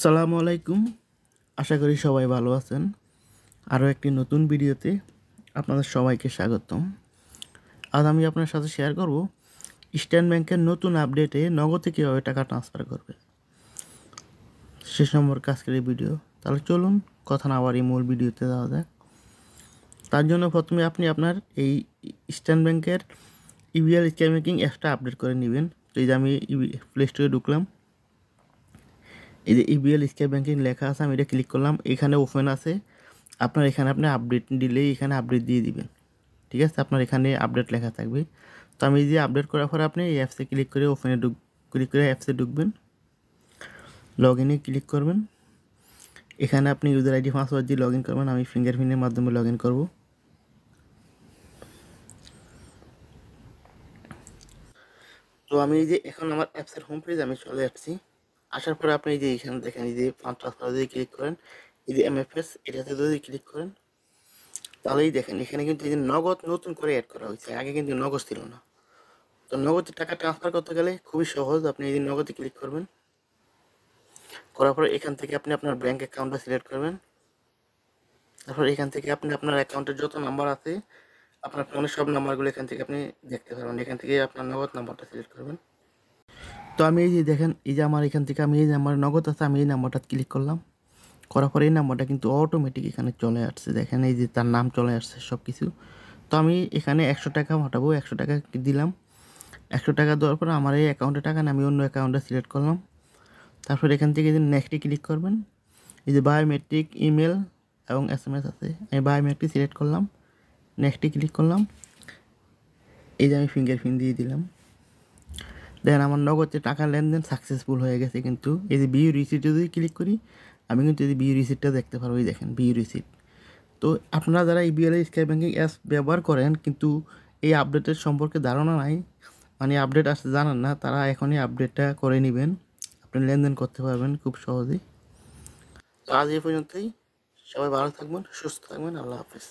আসসালামু আলাইকুম। আশা করি সবাই ভালো আছেন। আরও একটি নতুন ভিডিওতে আপনাদের সবাইকে স্বাগতম। আজ আমি আপনার সাথে শেয়ার করব ইস্টার্ন ব্যাংকের নতুন আপডেটে নগদে কীভাবে টাকা ট্রান্সফার করবে সে সম্পর্কে আজকের এই ভিডিও। তাহলে চলুন কথা না বাড়িয়ে মূল ভিডিওতে যাওয়া যাক। তার জন্য প্রথমে আপনি আপনার এই ইস্টার্ন ব্যাংকের ইবিএল স্ক্যাম ব্যাংকিং অ্যাপটা আপডেট করে নেবেন। তো এই যে আমি প্লে স্টোরে ঢুকলাম, এই যে ইবিএল স্ক্যাম ব্যাংকিং লেখা আছে, আমি এটা ক্লিক করলাম। এখানে ওপেন আছে, আপনার এখানে আপনি আপডেট দিলেই এখানে আপডেট দিয়ে দিবেন। ঠিক আছে, আপনার এখানে আপডেট লেখা থাকবে। তো আমি যে আপডেট করার পর আপনি এই অ্যাপসে ক্লিক করে ক্লিক করে অ্যাপসে ঢুকবেন, লগ ইনে ক্লিক করবেন। এখানে আপনি ইউজার আইডি পাসওয়ার্ড দিয়ে লগ ইন করবেন। আমি ফিঙ্গারপ্রিন্টের মাধ্যমে লগ ইন করবো। তো আমি এই যে এখন আমার অ্যাপসের হোম পেজ আমি চলে আসছি। আসার পরে আপনি এই যে এখানে দেখেন, এই যে ফান্ড ট্রান্সফার যদি ক্লিক করেন, এই যে এমএফএস এটাতে যদি ক্লিক করেন, তাহলেই দেখেন এখানে কিন্তু এই যে নগদ নতুন করে অ্যাড করা হয়েছে। আগে কিন্তু নগদ ছিল না। তো নগদে টাকা ট্রান্সফার করতে গেলে খুবই সহজ। আপনি এই যে নগদে ক্লিক করবেন, করার পরে এখান থেকে আপনি আপনার ব্যাঙ্ক অ্যাকাউন্টটা সিলেক্ট করবেন। তারপর এখান থেকে আপনি আপনার অ্যাকাউন্টের যত নাম্বার আছে, আপনার ফোনের সব নাম্বারগুলো এখান থেকে আপনি দেখতে পারবেন। এখান থেকে আপনার নগদ নাম্বারটা সিলেক্ট করবেন। তো আমি এই যে দেখেন, এই যে আমার এখান থেকে আমি এই যে আমার নগদ আছে, আমি এই নাম্বারটা ক্লিক করলাম। করার পরে এই নাম্বারটা কিন্তু অটোমেটিক এখানে চলে আসছে। দেখেন এই যে তার নাম চলে আসছে সব কিছু। তো আমি এখানে 100 টাকা পাঠাবো, 100 টাকা দিলাম। 100 টাকা দেওয়ার পর আমার এই অ্যাকাউন্টে টাকা না, আমি অন্য অ্যাকাউন্টে সিলেক্ট করলাম। তারপর এখান থেকে যে নেক্সটে ক্লিক করবেন, এই যে বায়োমেট্রিক ইমেল এবং SMS আছে, আমি বায়োমেট্রিক সিলেক্ট করলাম, নেক্সটে ক্লিক করলাম। এই যে আমি ফিঙ্গারপ্রিন্ট দিয়ে দিলাম। দেখেন আমার নগদে টাকা লেনদেন সাকসেসফুল হয়ে গেছে। কিন্তু এই যে বিউ রিসিট যদি ক্লিক করি, আমি কিন্তু এই যে বিউ রিসিটটা দেখতে পারবো। এই দেখেন বিউ রিসিট। তো আপনারা যারা ইবিএল স্কয়ার ব্যাংকিং অ্যাপস ব্যবহার করেন কিন্তু এই আপডেটের সম্পর্কে ধারণা নাই, মানে আপডেট আসতে জানেন না, তারা এখনই আপডেটটা করে নেবেন। আপনি লেনদেন করতে পারবেন খুব সহজেই। তো আজ এই পর্যন্তই। সবাই ভালো থাকবেন, সুস্থ থাকবেন। আল্লাহ হাফেজ।